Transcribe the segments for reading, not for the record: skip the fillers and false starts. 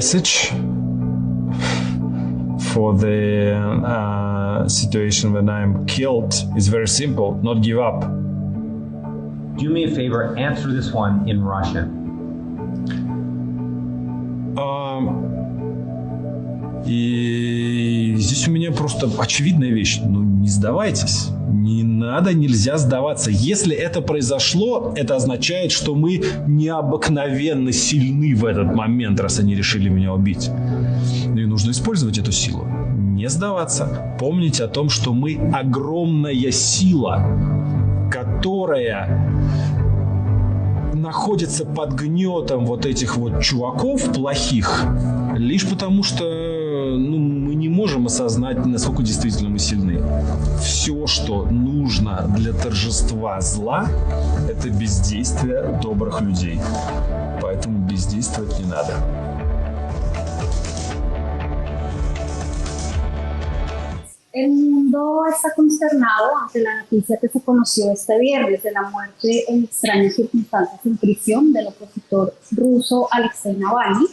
message for the situation when I'm killed is very simple: not give up. Do me a favor, answer this one in Russian. И здесь у меня просто очевидная вещь. Ну, не сдавайтесь. Не надо, нельзя сдаваться. Если это произошло, это означает, что мы необыкновенно сильны в этот момент, раз они решили меня убить. Ну и нужно использовать эту силу. Не сдаваться. Помнить о том, что мы огромная сила, которая находится под гнетом вот этих вот чуваков плохих, лишь потому что мы не можем осознать, насколько действительно мы сильны. Все, что нужно для торжества зла, это бездействие добрых людей. Поэтому бездействовать не надо. El mundo está consternado ante la noticia que se conoció este viernes de la muerte en extrañas circunstancias en prisión del opositor ruso Alexei Navalny.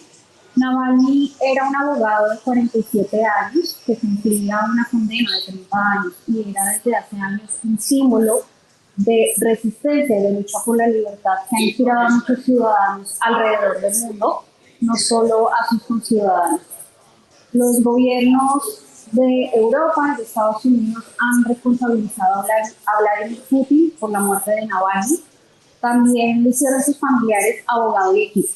Navalny era un abogado de 47 años que cumplía una condena de 30 años y era desde hace años un símbolo de resistencia y de lucha por la libertad que ha inspirado a muchos ciudadanos alrededor del mundo, no solo a sus conciudadanos. Los gobiernos de Europa y de Estados Unidos han responsabilizado a Vladimir Putin por la muerte de Navalny. También lo hicieron sus familiares, abogado y equipo.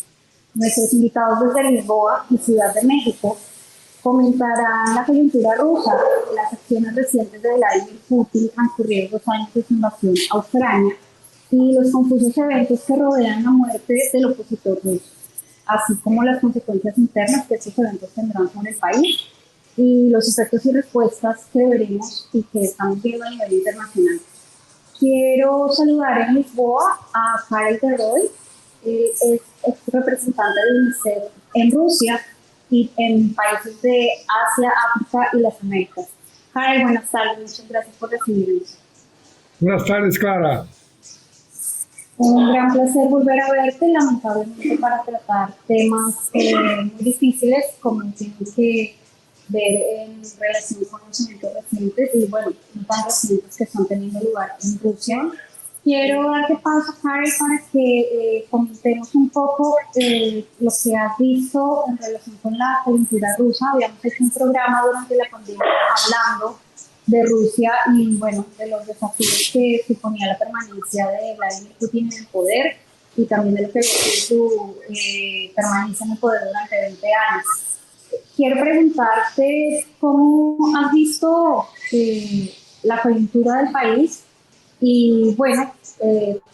Nuestros invitados desde Lisboa y Ciudad de México comentarán la coyuntura rusa, las acciones recientes de Vladimir Putin transcurridos 2 años de su invasión a Ucrania y los confusos eventos que rodean la muerte del opositor ruso, así como las consecuencias internas que estos eventos tendrán sobre el país y los efectos y respuestas que veremos y que estamos viendo a nivel internacional. Quiero saludar en Lisboa a Karel Geroy, es representante de UNICEF en Rusia y en países de Asia, África y las Américas. Karel, buenas tardes, muchas gracias por recibirnos. Buenas tardes, Clara. Un gran placer volver a verte, lamentablemente para tratar temas muy difíciles como tienen que ver en relación con los eventos recientes y bueno, no tan recientes que están teniendo lugar en Rusia. Quiero darte paso, Karel, para que comentemos un poco lo que has visto en relación con la coyuntura rusa. Habíamos hecho un programa durante la pandemia hablando de Rusia y bueno, de los desafíos que suponía la permanencia de Vladimir Putin en el poder y también de lo que había sido su permanencia en el poder durante 20 años. Quiero preguntarte cómo has visto la coyuntura del país y bueno,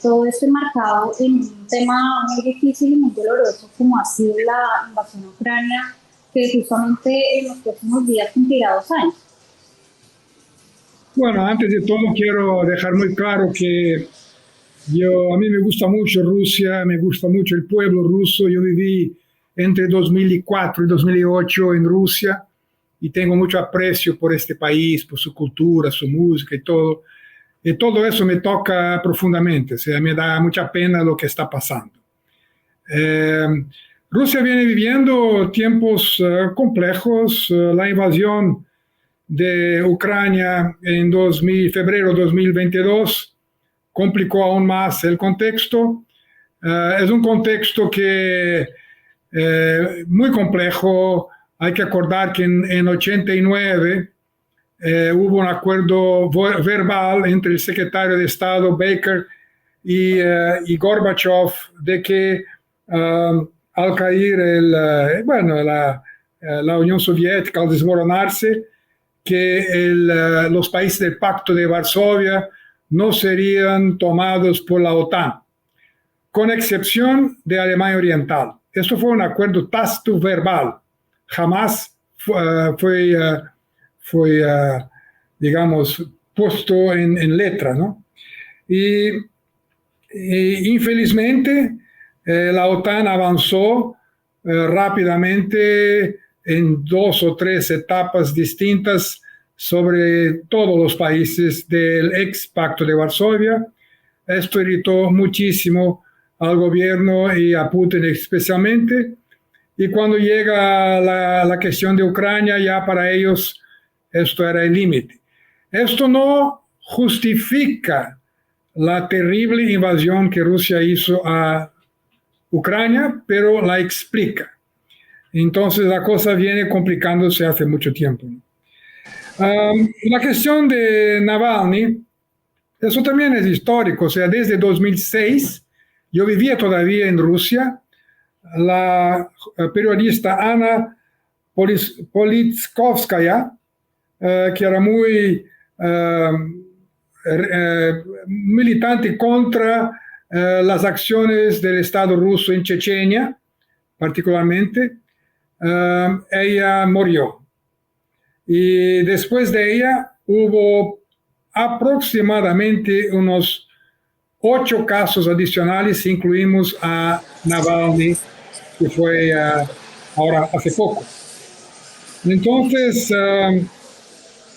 todo esto enmarcado en un tema muy difícil y muy doloroso como ha sido la invasión a Ucrania, que justamente en los próximos días cumplirá 2 años. Bueno, antes de todo quiero dejar muy claro que a mí me gusta mucho Rusia, me gusta mucho el pueblo ruso. Yo viví entre 2004 y 2008 en Rusia y tengo mucho aprecio por este país, por su cultura, su música y todo. Y todo eso me toca profundamente, o sea, me da mucha pena lo que está pasando. Rusia viene viviendo tiempos complejos. La invasión de Ucrania en febrero de 2022 complicó aún más el contexto. Es un contexto que muy complejo. Hay que acordar que en 89 hubo un acuerdo verbal entre el secretario de Estado Baker y Gorbachev de que al caer la Unión Soviética, al desmoronarse, que los países del Pacto de Varsovia no serían tomados por la OTAN, con excepción de Alemania Oriental. Esto fue un acuerdo tácito verbal, jamás fue digamos, puesto en letra, ¿no? Y infelizmente la OTAN avanzó rápidamente en 2 o 3 etapas distintas sobre todos los países del ex Pacto de Varsovia. Esto irritó muchísimo al gobierno y a Putin especialmente, y cuando llega la cuestión de Ucrania, ya para ellos esto era el límite. Esto no justifica la terrible invasión que Rusia hizo a Ucrania, pero la explica. Entonces la cosa viene complicándose hace mucho tiempo. La cuestión de Navalny, eso también es histórico. O sea, desde 2006, yo vivía todavía en Rusia. La periodista Ana Politkovskaya, que era muy militante contra las acciones del Estado ruso en Chechenia, particularmente, ella murió. Y después de ella hubo aproximadamente unos 8 casos adicionales, si incluimos a Navalny, que fue ahora hace poco. Entonces,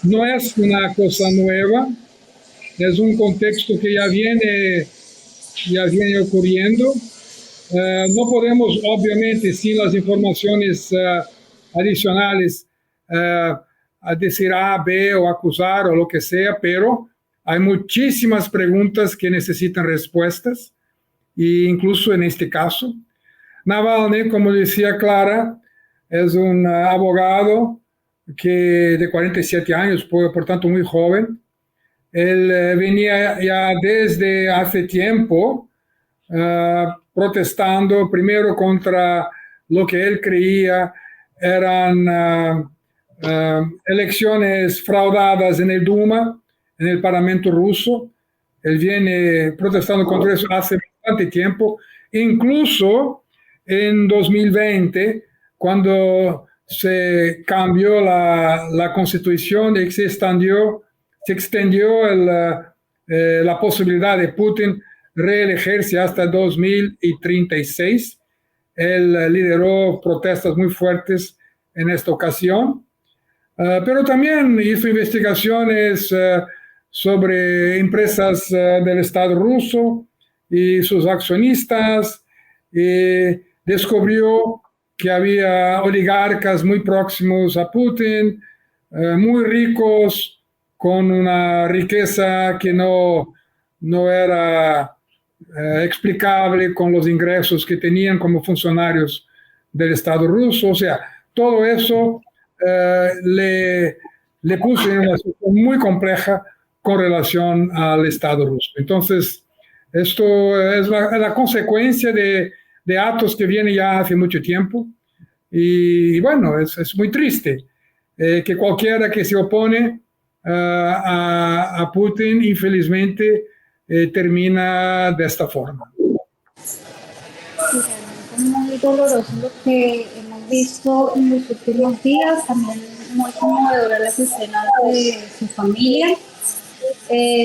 no es una cosa nueva, es un contexto que ya viene ocurriendo. No podemos, obviamente, sin las informaciones adicionales, a decir A, B o acusar o lo que sea, pero hay muchísimas preguntas que necesitan respuestas, e incluso en este caso. Navalny, como decía Clara, es un abogado de 47 años, por tanto muy joven. Él venía ya desde hace tiempo protestando primero contra lo que él creía eran elecciones fraudadas en el Duma, en el Parlamento ruso. Él viene protestando contra eso hace bastante tiempo, incluso en 2020, cuando se cambió la constitución y se extendió la posibilidad de Putin reelegirse hasta 2036. Él lideró protestas muy fuertes en esta ocasión, pero también hizo investigaciones sobre empresas del Estado ruso y sus accionistas, y descubrió que había oligarcas muy próximos a Putin, muy ricos, con una riqueza que no era explicable con los ingresos que tenían como funcionarios del Estado ruso. O sea, todo eso le puso en una situación muy compleja con relación al Estado ruso. Entonces, esto es la consecuencia de actos que vienen ya hace mucho tiempo. Y bueno, es muy triste que cualquiera que se opone a Putin, infelizmente, termina de esta forma. Es muy doloroso lo que hemos visto en los últimos días, también muy conmovedoras las escenas de su familia.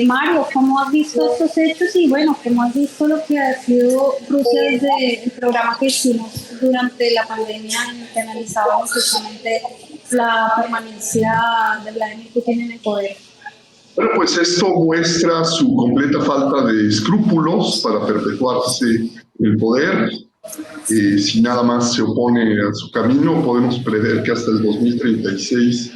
Mario, ¿cómo has visto estos hechos? Y bueno, ¿cómo has visto lo que ha sido Rusia desde el programa que hicimos durante la pandemia, en el que analizábamos justamente la permanencia de Vladimir Putin en el poder? Bueno, pues esto muestra su completa falta de escrúpulos para perpetuarse en el poder. Si nada más se opone a su camino, podemos prever que hasta el 2036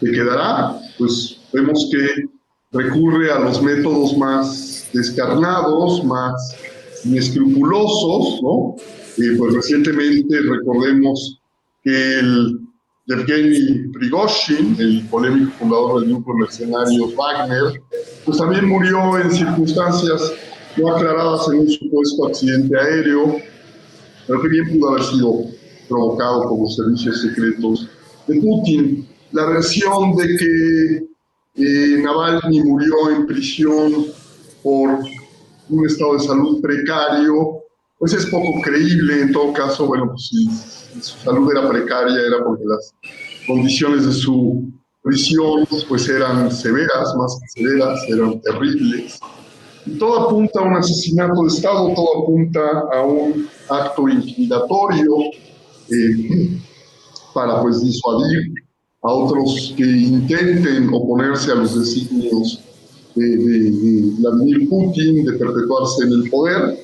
se quedará. Pues vemos que recurre a los métodos más descarnados, más inescrupulosos, ¿no? Pues recientemente recordemos que el Yevgeny Prigozhin, el polémico fundador del grupo de mercenarios Wagner, pues también murió en circunstancias no aclaradas en un supuesto accidente aéreo, pero que bien pudo haber sido provocado por los servicios secretos de Putin. La versión de que Navalny murió en prisión por un estado de salud precario, pues es poco creíble. En todo caso, bueno, pues si su salud era precaria era porque las condiciones de su prisión pues eran severas, más que severas, eran terribles. Y todo apunta a un asesinato de Estado, todo apunta a un acto intimidatorio para pues disuadir a otros que intenten oponerse a los designios de Vladimir Putin, de perpetuarse en el poder.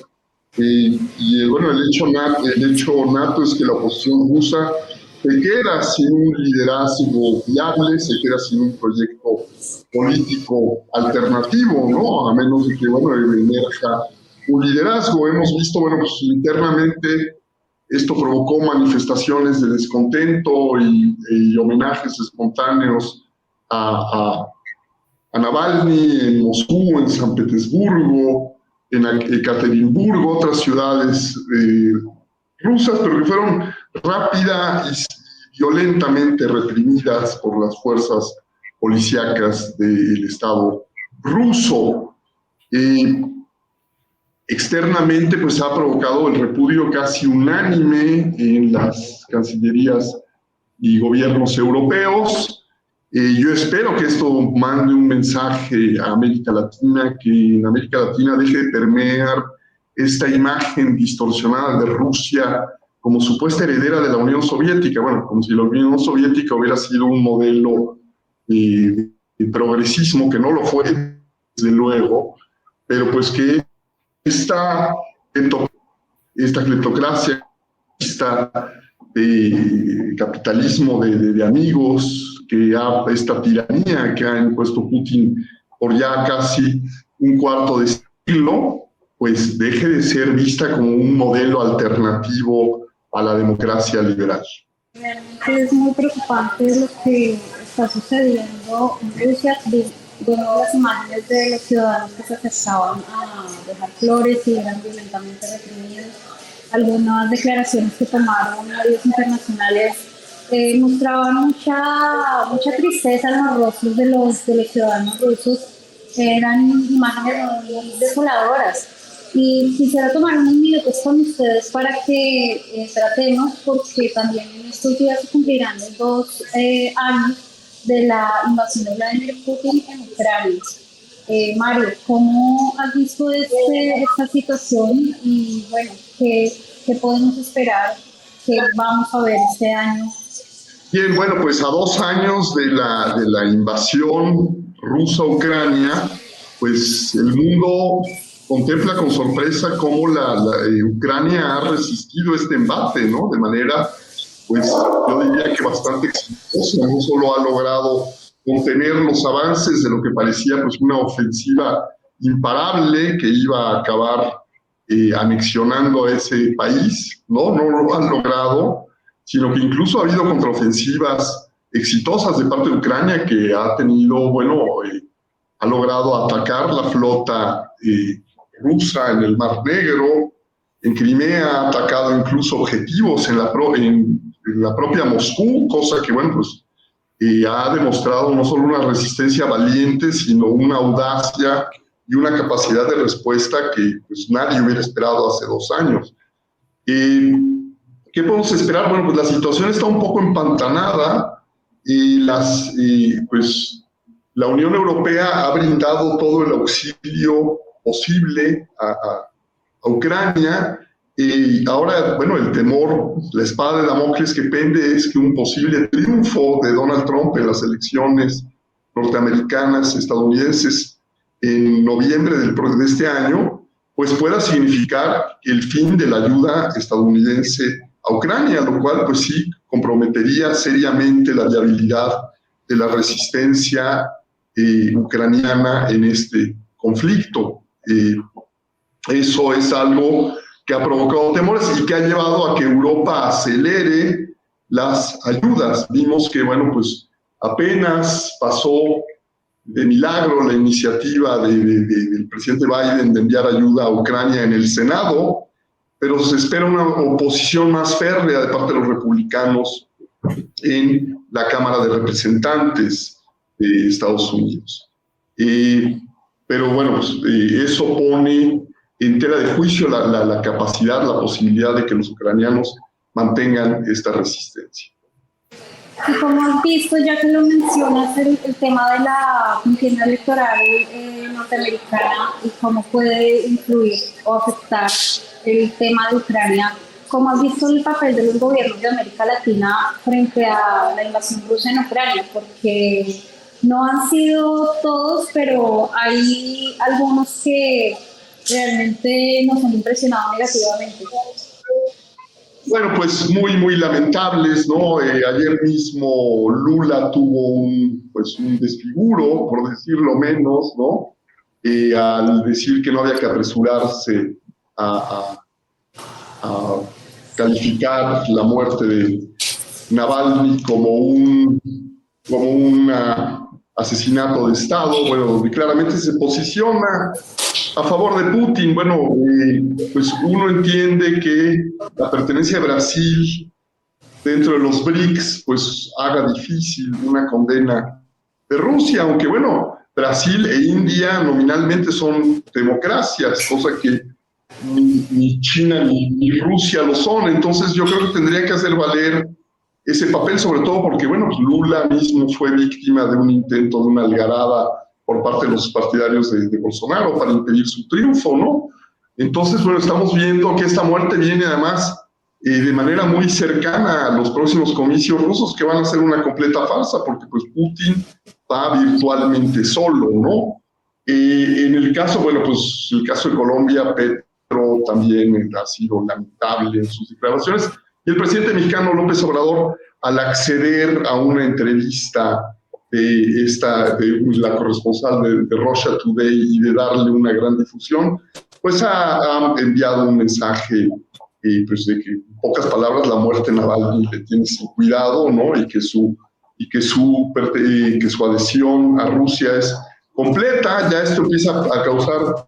Bueno, el hecho nato es que la oposición rusa se queda sin un liderazgo viable, se queda sin un proyecto político alternativo, ¿no? A menos de que, bueno, emerja un liderazgo. Hemos visto, bueno, pues internamente esto provocó manifestaciones de descontento y homenajes espontáneos a Navalny en Moscú, en San Petersburgo, en Ekaterimburgo, otras ciudades rusas, pero que fueron rápida y violentamente reprimidas por las fuerzas policíacas del Estado ruso. Externamente, pues ha provocado el repudio casi unánime en las cancillerías y gobiernos europeos. Yo espero que esto mande un mensaje a América Latina, que en América Latina deje de permear esta imagen distorsionada de Rusia como supuesta heredera de la Unión Soviética, bueno, como si la Unión Soviética hubiera sido un modelo de progresismo, que no lo fue, desde luego, pero pues que esta cleptocracia, de capitalismo de amigos, esta tiranía que ha impuesto Putin por ya casi un cuarto de siglo, pues deje de ser vista como un modelo alternativo a la democracia liberal. Realmente es muy preocupante lo que está sucediendo en Rusia. Vemos las imágenes de los ciudadanos que se acercaban a dejar flores y eran violentamente reprimidos. Algunas declaraciones que tomaron medios internacionales mostraban mucha tristeza en los rostros de los ciudadanos rusos. Eran imágenes muy desoladoras. Y quisiera tomar unos minutos con ustedes para que tratemos, porque también en estos días se cumplirán los 2 años de la invasión de Vladimir Putin en Ucrania. Mario, ¿cómo has visto esta situación? Y bueno, ¿qué podemos esperar que vamos a ver este año? Bien, bueno, pues a 2 años de la invasión rusa a Ucrania, pues el mundo contempla con sorpresa cómo Ucrania ha resistido este embate, ¿no? De manera, pues yo diría que bastante exitosa. No solo ha logrado contener los avances de lo que parecía pues una ofensiva imparable que iba a acabar anexionando a ese país, ¿no? No lo han logrado, sino que incluso ha habido contraofensivas exitosas de parte de Ucrania, que ha tenido, ha logrado atacar la flota rusa en el Mar Negro. En Crimea ha atacado incluso objetivos en la propia Moscú, cosa que, ha demostrado no solo una resistencia valiente, sino una audacia y una capacidad de respuesta que pues, nadie hubiera esperado hace 2 años. ¿Qué podemos esperar? Bueno, pues la situación está un poco empantanada y la Unión Europea ha brindado todo el auxilio posible a Ucrania, y ahora, el temor, la espada de Damocles que pende es que un posible triunfo de Donald Trump en las elecciones norteamericanas, estadounidenses, en noviembre de este año, pues pueda significar el fin de la ayuda estadounidense a Ucrania, lo cual pues sí comprometería seriamente la viabilidad de la resistencia ucraniana en este conflicto. Eso es algo que ha provocado temores y que ha llevado a que Europa acelere las ayudas. Vimos que, apenas pasó de milagro la iniciativa del presidente Biden de enviar ayuda a Ucrania en el Senado, pero se espera una oposición más férrea de parte de los republicanos en la Cámara de Representantes de Estados Unidos. Pero eso pone en tela de juicio la capacidad, la posibilidad de que los ucranianos mantengan esta resistencia. Y como has visto, ya que lo mencionas, el tema de la contienda electoral norteamericana y cómo puede influir o afectar el tema de Ucrania, ¿cómo has visto el papel de los gobiernos de América Latina frente a la invasión rusa en Ucrania? Porque no han sido todos, pero hay algunos que realmente nos han impresionado negativamente. Bueno, pues muy lamentables, ¿no? Ayer mismo Lula tuvo un desfiguro, por decirlo menos, ¿no? Al decir que no había que apresurarse a calificar la muerte de Navalny como un asesinato de Estado, bueno, donde claramente se posiciona a favor de Putin. Bueno, pues uno entiende que la pertenencia de Brasil dentro de los BRICS pues haga difícil una condena de Rusia, aunque bueno, Brasil e India nominalmente son democracias, cosa que ni China ni Rusia lo son. Entonces yo creo que tendría que hacer valer ese papel, sobre todo porque bueno, pues Lula mismo fue víctima de un intento de una algarada por parte de los partidarios de Bolsonaro para impedir su triunfo, ¿no? Entonces, bueno, estamos viendo que esta muerte viene además de manera muy cercana a los próximos comicios rusos, que van a ser una completa farsa, porque pues Putin va virtualmente solo, ¿no? En el caso, bueno, pues el caso de Colombia, Petro también ha sido lamentable en sus declaraciones, y el presidente mexicano López Obrador, al acceder a una entrevista de la corresponsal de Russia Today y de darle una gran difusión, pues ha enviado un mensaje pues de que, en pocas palabras, la muerte de Navalny le tiene sin cuidado, ¿no? Y que su adhesión a Rusia es completa. Ya esto empieza a causar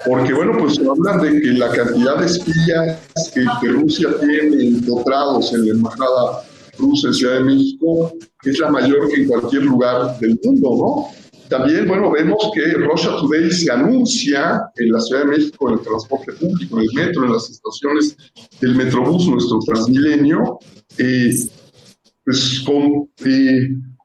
porque, bueno, pues hablan de que la cantidad de espías que Rusia tiene encontrados en la embajada rusa en Ciudad de México es la mayor que en cualquier lugar del mundo, ¿no? También, bueno, vemos que Russia Today se anuncia en la Ciudad de México, en el transporte público, en el metro, en las estaciones del Metrobús, nuestro Transmilenio, pues con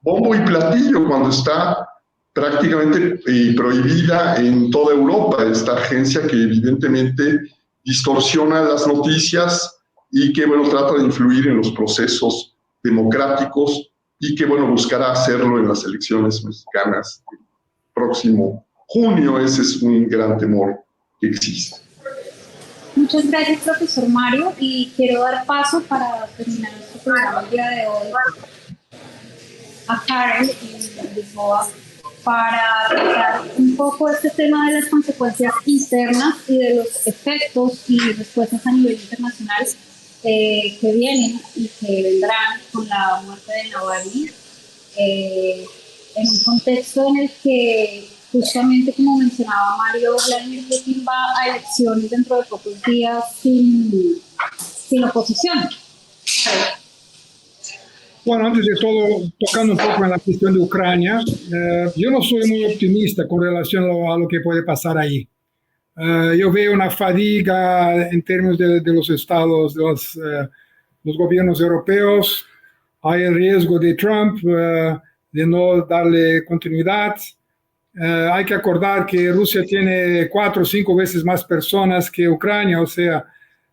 bombo y platillo, cuando está prácticamente prohibida en toda Europa esta agencia que evidentemente distorsiona las noticias y que, bueno, trata de influir en los procesos democráticos y que, bueno, buscará hacerlo en las elecciones mexicanas del próximo junio. Ese es un gran temor que existe. Muchas gracias, profesor Mario, y quiero dar paso para terminar nuestro programa el día de hoy a Karen y Lisboa para tratar un poco este tema de las consecuencias internas y de los efectos y respuestas a nivel internacional que vienen y que vendrán con la muerte de Navalny, en un contexto en el que, justamente como mencionaba Mario, Vladimir Putin va a elecciones dentro de pocos días sin oposición. Bueno, antes de todo, tocando un poco en la cuestión de Ucrania, yo no soy muy optimista con relación a lo que puede pasar ahí. Yo veo una fatiga en términos de los estados, de los gobiernos europeos. Hay el riesgo de Trump de no darle continuidad. Hay que acordar que Rusia tiene 4 o 5 veces más personas que Ucrania, o sea,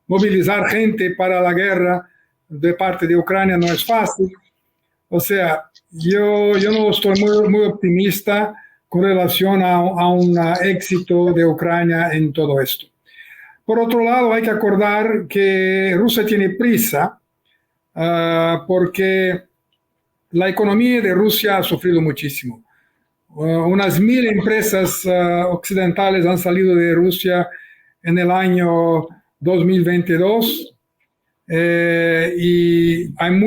movilizar gente para la guerra de parte de Ucrania no es fácil. O sea, yo no estoy muy optimista con relación a un éxito de Ucrania en todo esto. Por otro lado, hay que acordar que Rusia tiene prisa porque la economía de Rusia ha sufrido muchísimo. Unas 1,000 empresas occidentales han salido de Rusia en el año 2022 y hay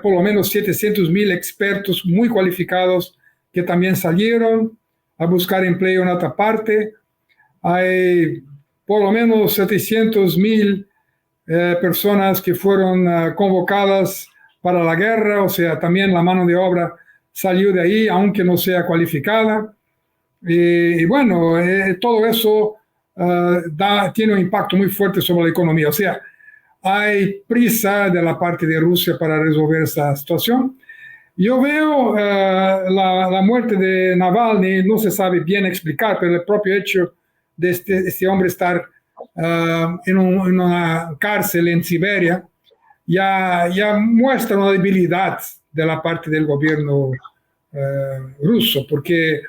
por lo menos 700,000 expertos muy cualificados que también salieron a buscar empleo en otra parte. Hay por lo menos 700,000 personas que fueron convocadas para la guerra, o sea, también la mano de obra salió de ahí, aunque no sea cualificada. Y bueno, todo eso tiene un impacto muy fuerte sobre la economía. O sea, hay prisa de la parte de Rusia para resolver esta situación. Yo veo la muerte de Navalny, no se sabe bien explicar, pero el propio hecho de este hombre estar en una cárcel en Siberia ya muestra una debilidad de la parte del gobierno ruso, porque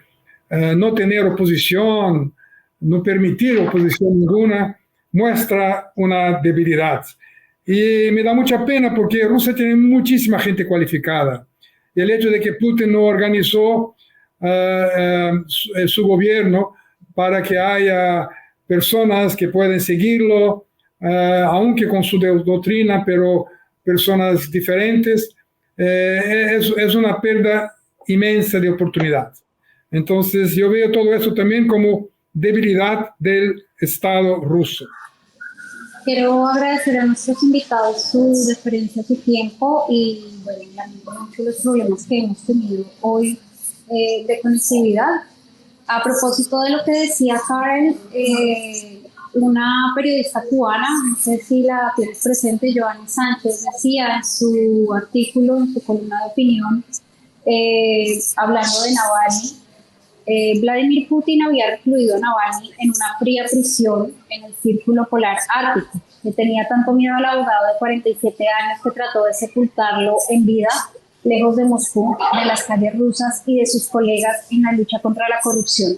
no tener oposición, no permitir oposición ninguna, muestra una debilidad. Y me da mucha pena porque Rusia tiene muchísima gente cualificada. Y el hecho de que Putin no organizó su gobierno para que haya personas que pueden seguirlo, aunque con su doctrina, pero personas diferentes, es una pérdida inmensa de oportunidad. Entonces yo veo todo eso también como debilidad del Estado ruso. Quiero agradecer a nuestros invitados su deferencia, su tiempo y bueno, lamento mucho los problemas que hemos tenido hoy de conectividad. A propósito de lo que decía Karen, una periodista cubana, no sé si la tienes presente, Joanny Sánchez, decía en su artículo, en su columna de opinión, hablando de Navalny, Vladimir Putin había recluido a Navalny en una fría prisión en el Círculo Polar Ártico, que tenía tanto miedo al abogado de 47 años que trató de sepultarlo en vida, lejos de Moscú, de las calles rusas y de sus colegas en la lucha contra la corrupción.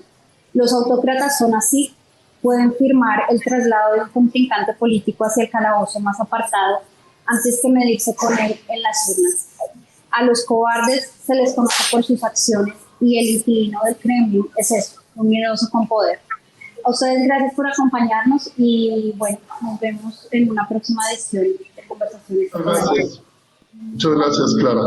Los autócratas son así, pueden firmar el traslado de un contrincante político hacia el calabozo más apartado antes que medirse con él en las urnas. A los cobardes se les conoce por sus acciones y el inquilino del Kremlin es eso, un miedoso con poder. A ustedes gracias por acompañarnos y bueno, nos vemos en una próxima edición de Conversaciones. Gracias. Muchas gracias, Clara.